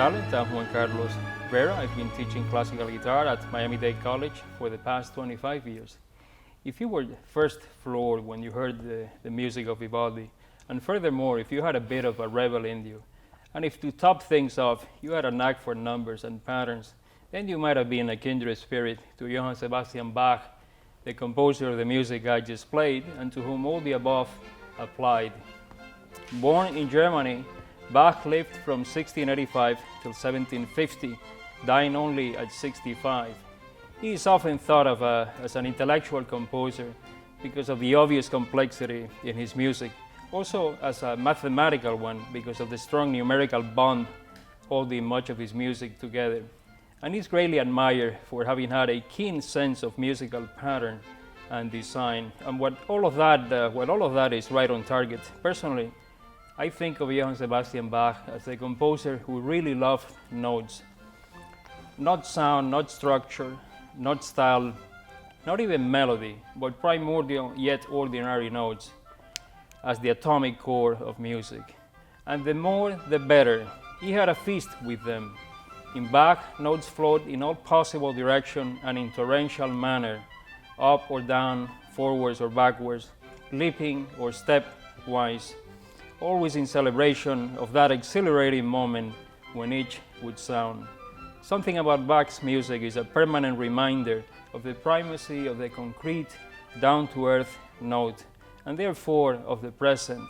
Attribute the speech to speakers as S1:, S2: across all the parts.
S1: talent. I'm Juan Carlos Vera. I've been teaching classical guitar at Miami-Dade College for the past 25 years. If you were first floored when you heard the music of Vivaldi, and furthermore, if you had a bit of a rebel in you, and if to top things off, you had a knack for numbers and patterns, then you might have been a kindred spirit to Johann Sebastian Bach, the composer of the music I just played, and to whom all the above applied. Born in Germany, Bach lived from 1685 till 1750, dying only at 65. He is often thought of as an intellectual composer because of the obvious complexity in his music, also as a mathematical one because of the strong numerical bond holding much of his music together. And he's greatly admired for having had a keen sense of musical pattern and design. And what all of that is right on target. Personally, I think of Johann Sebastian Bach as a composer who really loved notes. Not sound, not structure, not style, not even melody, but primordial yet ordinary notes as the atomic core of music. And the more, the better. He had a feast with them. In Bach, notes flowed in all possible direction and in torrential manner, up or down, forwards or backwards, leaping or stepwise, always in celebration of that exhilarating moment when each would sound. Something about Bach's music is a permanent reminder of the primacy of the concrete, down-to-earth note, and therefore of the present,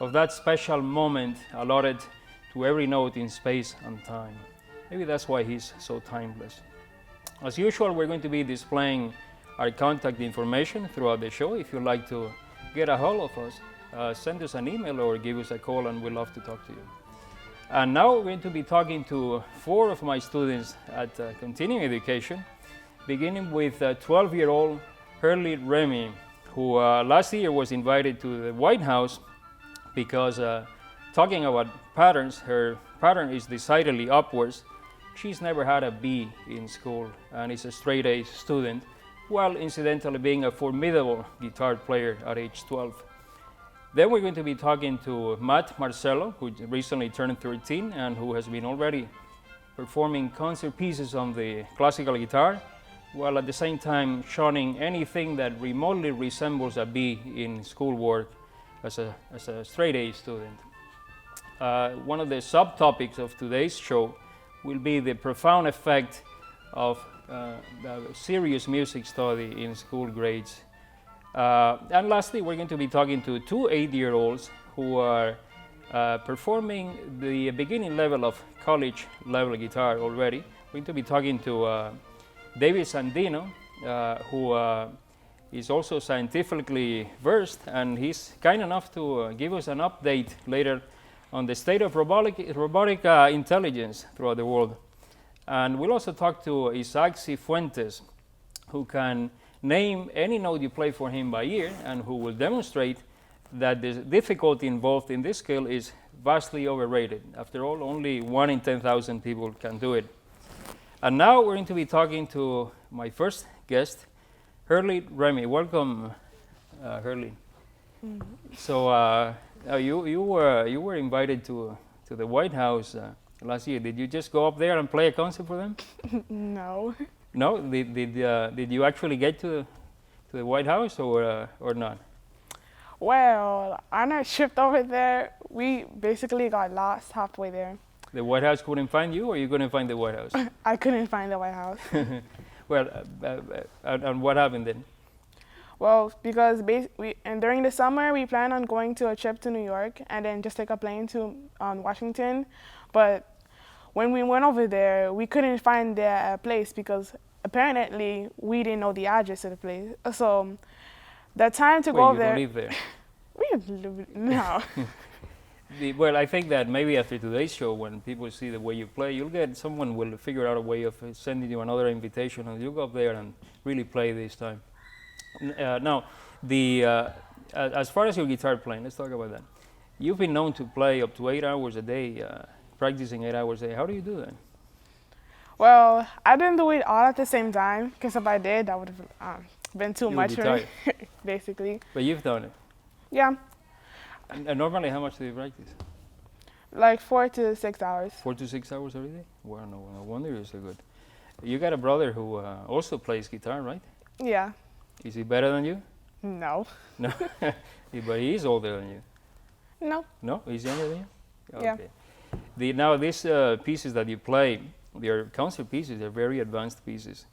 S1: of that special moment allotted to every note in space and time. Maybe that's why he's so timeless. As usual, we're going to be displaying our contact information throughout the show. If you'd like to get a hold of us, send us an email or give us a call, and we'd love to talk to you. And now we're going to be talking to 4 of my students at continuing education, beginning with 12-year-old Hurley Remy, who last year was invited to the White House because talking about patterns, her pattern is decidedly upwards. She's never had a B in school and is a straight A student, while incidentally being a formidable guitar player at age 12. Then we're going to be talking to Matt Marcello, who recently turned 13 and who has been already performing concert pieces on the classical guitar, while at the same time shunning anything that remotely resembles a B in schoolwork as a straight A student. One of the subtopics of today's show will be the profound effect of serious music study in school grades. And lastly, we're going to be talking to 2 8-year-olds who are performing the beginning level of college level guitar already. We're going to be talking to David Sandino, who is also scientifically versed, and he's kind enough to give us an update later on the state of robotic intelligence throughout the world. And we'll also talk to Isaac Cifuentes, who can name any note you play for him by ear, and who will demonstrate that the difficulty involved in this skill is vastly overrated. After all, only 1 in 10,000 people can do it. And now we're going to be talking to my first guest, Hurley Remy. Welcome, Hurley. So you were invited to the White House last year. Did you just go up there and play a concert for them?
S2: No.
S1: No? Did you actually get to the White House or not?
S2: Well, on our trip over there, we basically got lost halfway there.
S1: The White House couldn't find you, or you couldn't find the White House?
S2: I couldn't find the White House.
S1: Well, and what happened then?
S2: Well, because during the summer, we planned on going to a trip to New York and then just take a plane to Washington. But when we went over there, we couldn't find the place because apparently we didn't know the address of the place. So the time to go there.
S1: You don't live there?
S2: We live, no.
S1: Well, I think that maybe after today's show, when people see the way you play, someone will figure out a way of sending you another invitation, and you'll go up there and really play this time. Now, as far as your guitar playing, let's talk about that. You've been known to play up to 8 hours a day, practicing 8 hours a day. How do you do that?
S2: Well, I didn't do it all at the same time, because if I did, that would have been too much for me, basically.
S1: But you've done it.
S2: Yeah.
S1: And normally, how much do you practice?
S2: Like 4 to 6 hours.
S1: 4 to 6 hours every day? Well, no wonder you're so good. You got a brother who also plays guitar, right?
S2: Yeah.
S1: Is he better than you?
S2: No.
S1: No, but he is older than you.
S2: No.
S1: No, he's younger than you.
S2: Yeah.
S1: Okay. Now these pieces that you play, they're concert pieces. They're very advanced pieces.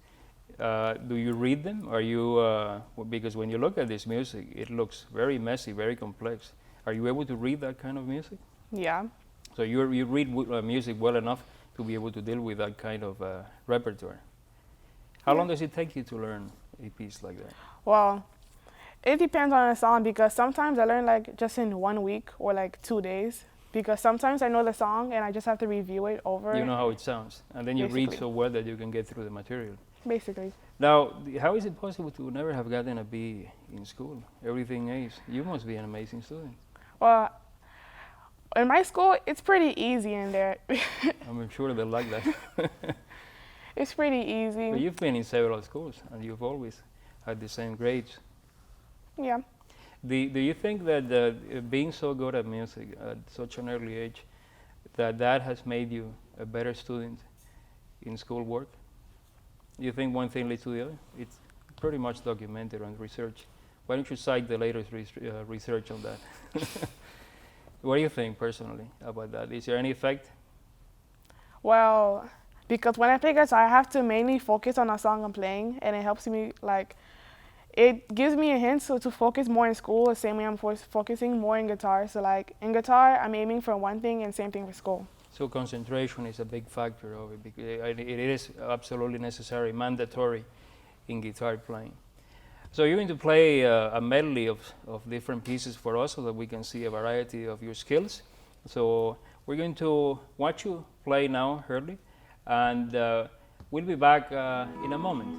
S1: Do you read them? Are you because when you look at this music, it looks very messy, very complex. Are you able to read that kind of music?
S2: Yeah.
S1: So you read music well enough to be able to deal with that kind of repertoire. How long does it take you to learn a piece like that?
S2: Well, it depends on the song because sometimes I learn like just in 1 week or like 2 days because sometimes I know the song and I just have to review it over.
S1: You know how it sounds, and then you read
S2: Basically.
S1: so well that you can get through the material.
S2: Basically.
S1: Now, how is it possible to never have gotten a B in school? Everything A's. You must be an amazing student.
S2: Well, in my school, it's pretty easy in there.
S1: I'm sure they like that.
S2: It's pretty easy.
S1: But you've been in several schools, and you've always had the same grades.
S2: Yeah.
S1: Do you think that being so good at music at such an early age, that has made you a better student in schoolwork? You think one thing leads to the other? It's pretty much documented on research. Why don't you cite the latest research on that? What do you think personally about that? Is there any effect?
S2: Well, because when I play guitar, I have to mainly focus on a song I'm playing, and it helps me, like, it gives me a hint to focus more in school, the same way I'm focusing more in guitar. So, like, in guitar, I'm aiming for one thing, and same thing for school.
S1: So concentration is a big factor of it, because it is absolutely necessary, mandatory in guitar playing. So you're going to play a medley of different pieces for us so that we can see a variety of your skills. So we're going to watch you play now, Hurley, and we'll be back in a moment.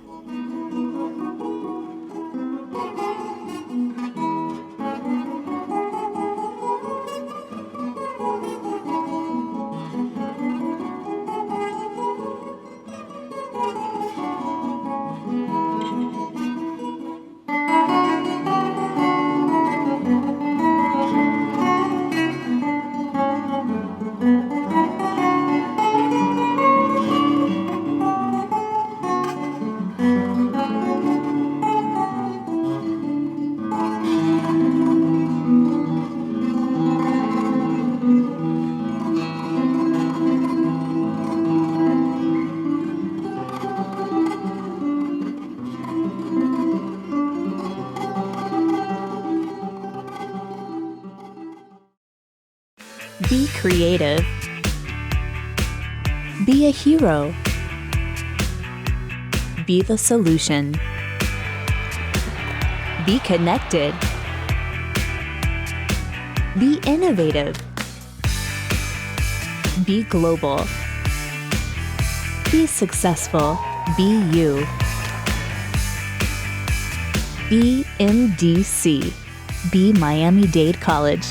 S3: Be creative. Be a hero. Be the solution. Be connected. Be innovative. Be global. Be successful. Be you. Be MDC. Be Miami-Dade College.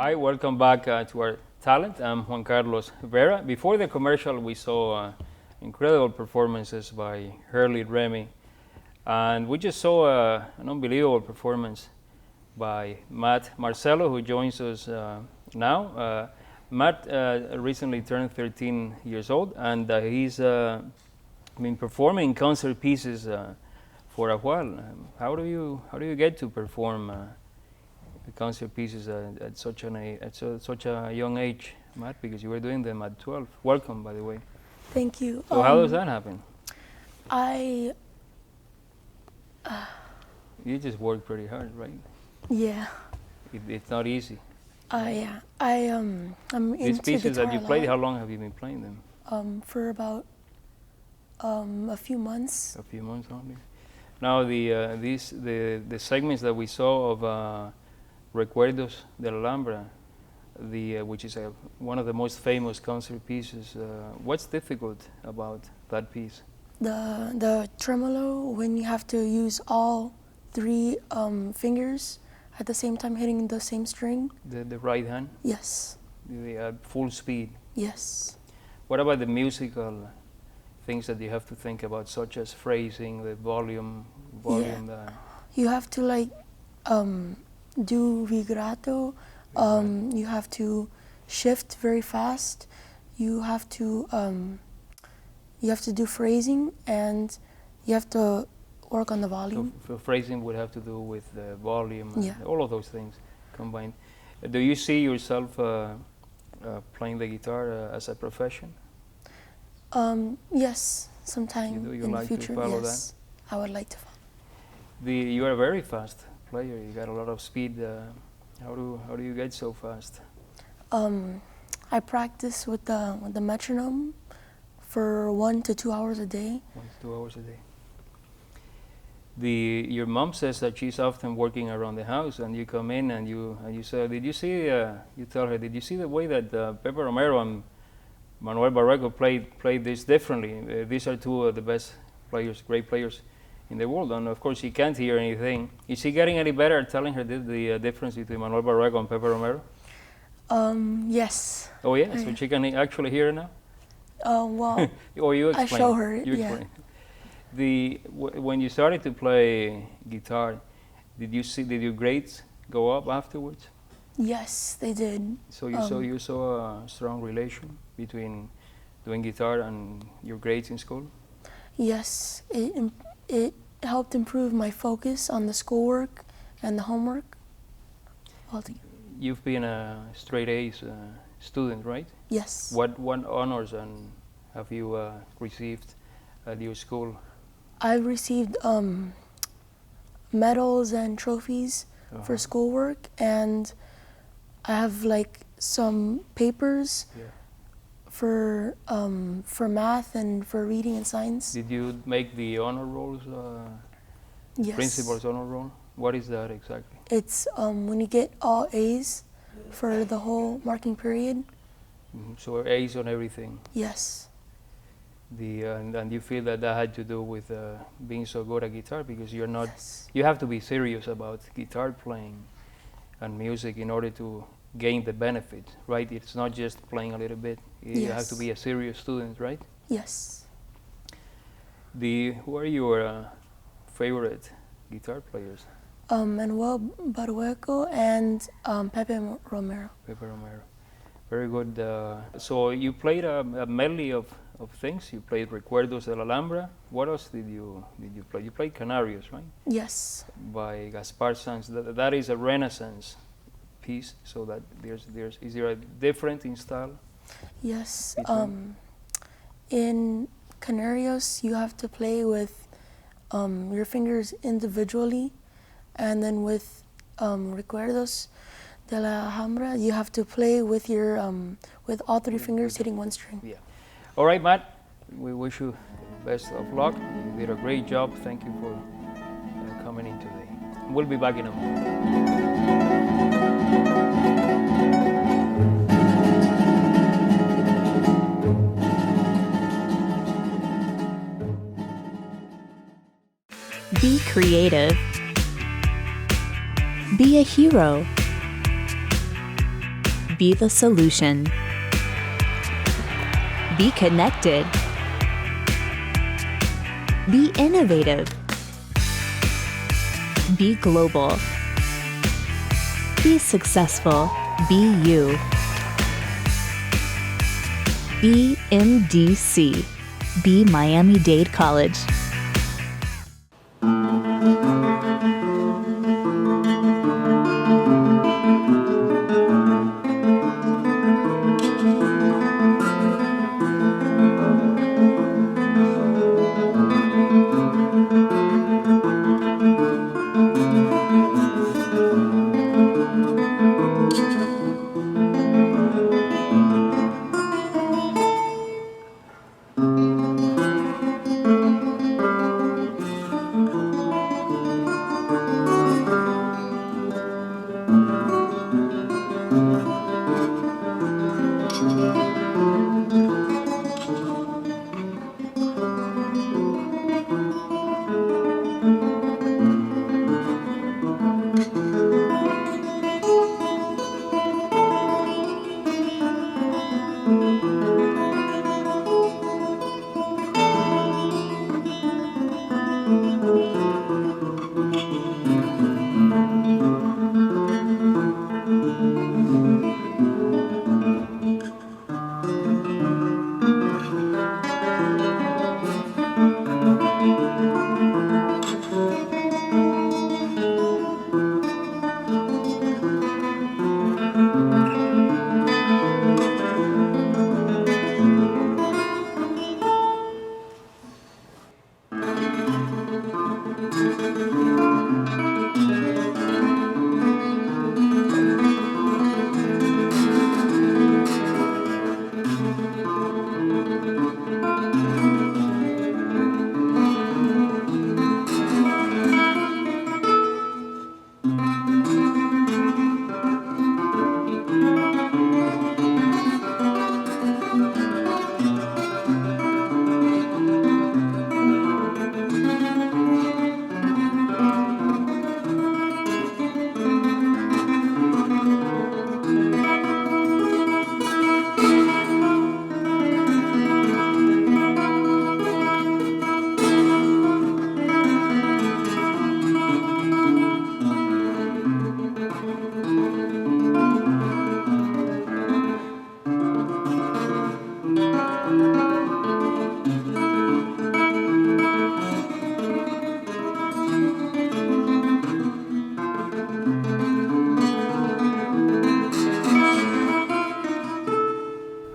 S1: Hi, welcome back to our talent. I'm Juan Carlos Vera. Before the commercial, we saw incredible performances by Hurley Remy, and we just saw an unbelievable performance by Matt Marcello, who joins us now. Matt recently turned 13 years old, and he's been performing concert pieces for a while. How do you get to perform the concert pieces at such a young age, Matt? Because you were doing them at 12. Welcome, by the way.
S4: Thank you.
S1: So how does that happen? You just work pretty hard, right?
S4: Yeah.
S1: It's not easy.
S4: Yeah. I'm
S1: These
S4: into
S1: pieces that
S4: guitar
S1: you
S4: a
S1: played,
S4: lot.
S1: how long have you been playing them?
S4: For about a few months.
S1: A few months only. Now the segments that we saw of Recuerdos de la Alhambra, which is one of the most famous concert pieces. What's difficult about that piece?
S4: The tremolo, when you have to use all three fingers at the same time hitting the same string.
S1: The right hand?
S4: Yes.
S1: The full speed?
S4: Yes.
S1: What about the musical things that you have to think about, such as phrasing, the volume?
S4: Yeah. You have to do vibrato. You have to shift very fast. You have to do phrasing, and you have to work on the volume.
S1: So phrasing would have to do with the volume,
S4: Yeah.
S1: and all of those things combined. Do you see yourself playing the guitar as a profession?
S4: Yes, sometime
S1: You
S4: in the
S1: like to
S4: future.
S1: follow
S4: Yes, I would like to follow.
S1: You are a very fast player. You got a lot of speed. How do you get so fast?
S4: I practice with the metronome for 1 to 2 hours a day.
S1: 1 to 2 hours a day. Your mom says that she's often working around the house, and you come in and you say, "Did you see?" You tell her, "Did you see the way that Pepe Romero and Manuel Barreto played this differently? These are two of the best players, great players in the world." And of course, she can't hear anything. Is she getting any better at telling her the difference between Manuel Barreto and Pepe Romero?
S4: Yes.
S1: Oh yeah, so she can actually hear it now.
S4: Well,
S1: Or you explain?
S4: I show her.
S1: You
S4: Yeah.
S1: explain. When you started to play guitar, did your grades go up afterwards?
S4: Yes, they did.
S1: So you saw a strong relation between doing guitar and your grades in school?
S4: Yes, it helped improve my focus on the schoolwork and the homework altogether.
S1: You've been a straight A's student, right?
S4: Yes.
S1: What honors have you received at your school?
S4: I've received medals and trophies for schoolwork, and I have some papers for math and for reading and science.
S1: Did you make the honor rolls?
S4: Yes.
S1: Principal's honor roll? What is that exactly?
S4: It's when you get all A's for the whole marking period.
S1: So A's on everything.
S4: Yes.
S1: And you feel that had to do with being so good at guitar, because you're not.
S4: Yes.
S1: You have to be serious about guitar playing and music in order to gain the benefit, right? It's not just playing a little bit. You have to
S4: Yes.
S1: be a serious student, right?
S4: Yes.
S1: Who are your favorite guitar players?
S4: Manuel Barrueco and Pepe Romero.
S1: Pepe Romero. Very good. So you played a medley of things. You played Recuerdos de la Alhambra. What else did you play? You played Canarios, right?
S4: Yes.
S1: By Gaspar Sanz. That is a Renaissance piece. So that is there a different in style?
S4: Yes.
S1: Between?
S4: In Canarios, you have to play with your fingers individually, and then with Recuerdos de la Alhambra, you have to play with your with all three fingers hitting one string.
S1: Yeah. All right, Matt. We wish you the best of luck. You did a great job. Thank you for coming in today. We'll be back in a moment.
S3: Be creative. Be a hero. Be the solution. Be connected. Be innovative. Be global. Be successful. Be you. Be MDC. Be Miami-Dade College.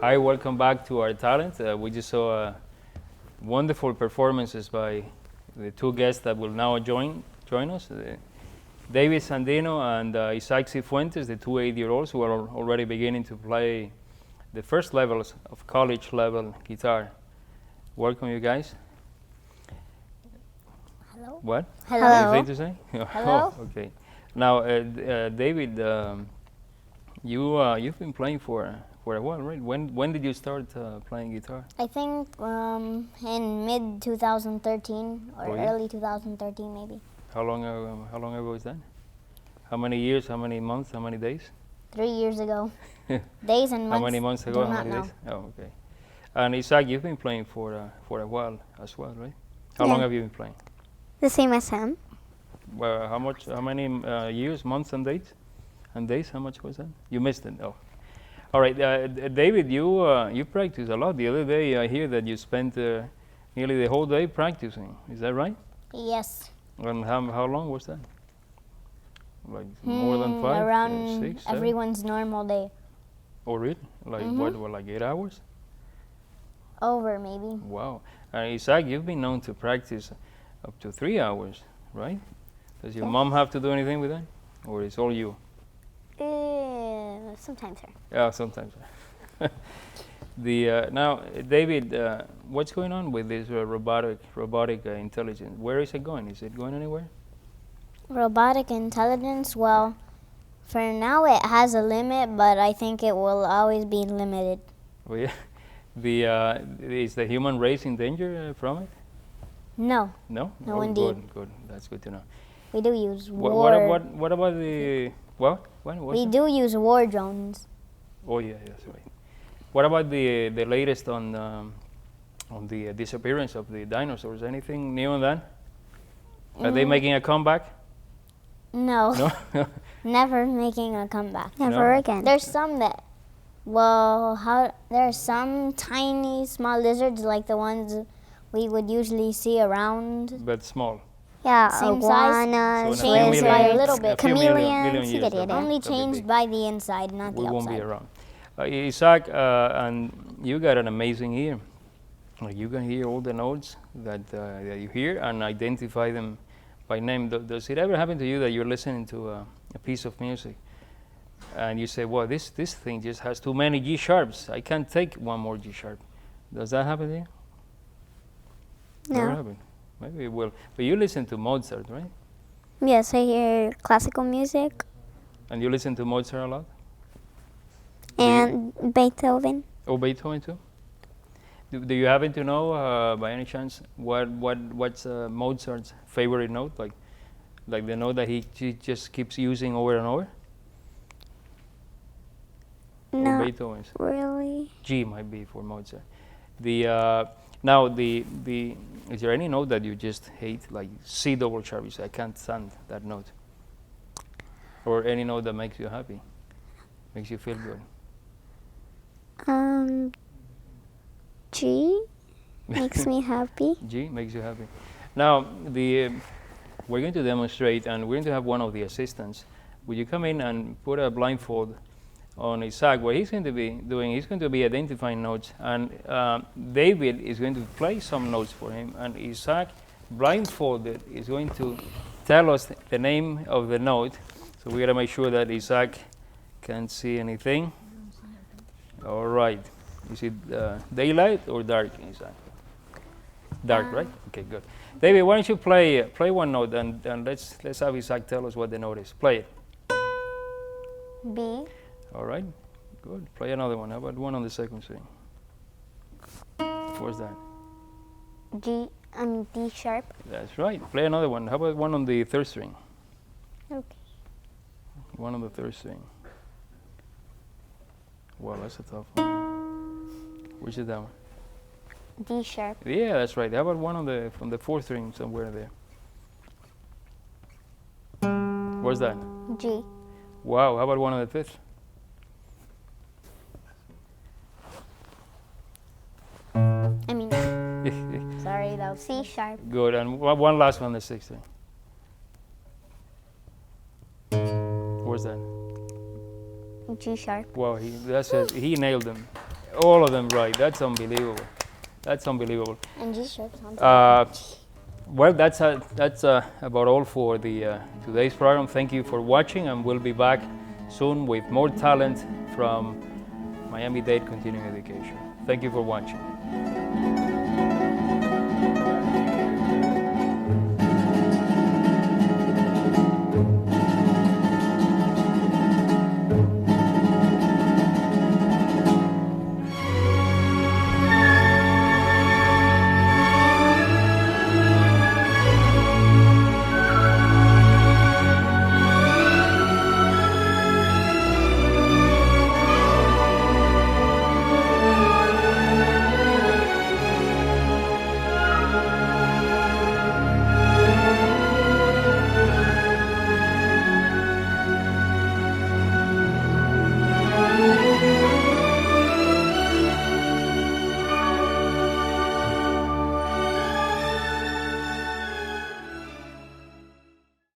S1: Hi, welcome back to our talent. We just saw wonderful performances by the two guests that will now join us, David Sandino and Isaac Cifuentes, the two 8-year-olds who are already beginning to play the first levels of college level guitar. Welcome, you guys.
S5: Hello.
S1: What?
S5: Hello.
S1: Anything to say?
S5: Hello.
S1: Oh, okay. Now, David, you've been playing for a while, right? When did you start playing guitar?
S5: I think in mid 2013 or
S1: Oh, yeah?
S5: early 2013 maybe.
S1: How long ago is that? How many years? How many months? How many days?
S5: 3 years ago. Days and months.
S1: How many months ago?
S5: Do
S1: How
S5: not
S1: many
S5: know.
S1: days? Oh, okay. And Isaac, you've been playing for a while as well, right? How
S6: Yeah.
S1: long have you been playing?
S6: The same as him.
S1: Well, how many years, months, and days? And days? How much was that? You missed it. Oh. All right, David, you practice a lot. The other day, I hear that you spent nearly the whole day practicing. Is that right?
S5: Yes.
S1: And how long was that? Like more than 5,
S5: around
S1: 6, 7?
S5: everyone's normal day.
S1: Oh, really? Like what? Like 8 hours?
S5: Over maybe.
S1: Wow. Isaac, you've been known to practice up to 3 hours, right? Does your mom have to do anything with that, or it's all you?
S5: Sometimes her.
S1: Yeah, sometimes. Now, David, what's going on with this robotic intelligence? Where is it going? Is it going anywhere?
S5: Robotic intelligence, well, for now it has a limit, but I think it will always be limited.
S1: Oh, yeah. Is the human race in danger from it?
S5: No,
S1: No.
S5: No,
S1: Oh,
S5: indeed.
S1: Good. That's good to know.
S5: we do use
S1: What
S5: war.
S1: about the what? What?
S5: We do use war drones.
S1: Oh yeah, that's right. What about the latest on the disappearance of the dinosaurs? Anything new on that? Are they making a comeback?
S5: No.
S1: No.
S5: Never making a comeback.
S6: Never
S1: No?
S6: again.
S5: There's some that, there's some tiny small lizards like the ones we would usually see around.
S1: But small.
S6: Yeah,
S5: Same size.
S6: iguanas,
S1: So in a few
S5: Changed by a
S1: million-
S5: little
S1: a
S5: bit.
S1: few million
S6: chameleons, you
S1: years,
S6: get it.
S1: they'll
S5: Only
S1: be
S5: changed
S1: big.
S5: by the inside, not
S1: We
S5: the
S1: won't be
S5: outside.
S1: around. Isaac, and you got an amazing ear. Like you can hear all the notes that you hear and identify them by name. Does it ever happen to you that you're listening to a piece of music and you say, "Well, this thing just has too many G sharps. I can't take one more G sharp." Does that happen to you? Never
S6: No.
S1: happened. Maybe it will. But you listen to Mozart, right?
S6: Yes, I hear classical music
S1: And you listen to Mozart a lot?
S6: and Beethoven.
S1: Or Beethoven too? Do you happen to know, by any chance, what's Mozart's favorite note? Like the note that he just keeps using over and over? Or
S6: Not
S1: Beethoven's?
S6: really.
S1: G might be for Mozart. Now is there any note that you just hate, like C double sharp? You say, I can't stand that note. Or any note that makes you happy, makes you feel good.
S6: G makes me happy.
S1: G makes you happy. Now we're going to demonstrate, and we're going to have one of the assistants. Will you come in and put a blindfold on Isaac? What he's going to be doing, he's going to be identifying notes, and David is going to play some notes for him, and Isaac, blindfolded, is going to tell us the name of the note. So we got to make sure that Isaac can't see anything. All right. Is it daylight or dark, Isaac? Dark, right? Okay, good. David, why don't you play one note, and let's have Isaac tell us what the note is. Play it.
S6: B.
S1: All right, good. Play another one. How about one on the second string? What's that?
S6: D sharp.
S1: That's right. Play another one. How about one on the third string?
S6: Okay.
S1: One on the third string. Wow, that's a tough one. Which is that one?
S6: D sharp.
S1: Yeah, that's right. How about one from the fourth string somewhere there? Where's that?
S6: G.
S1: Wow, how about one on the fifth?
S6: I mean,
S5: Sorry, that was
S6: C sharp.
S1: Good, and one last one on the sixth string. Where's that?
S6: G sharp.
S1: Wow, he nailed them. All of them right. That's unbelievable. That's unbelievable.
S5: and G sharp sounds
S1: Well, that's about all for the today's program. Thank you for watching, and we'll be back soon with more talent from Miami-Dade Continuing Education. Thank you for watching.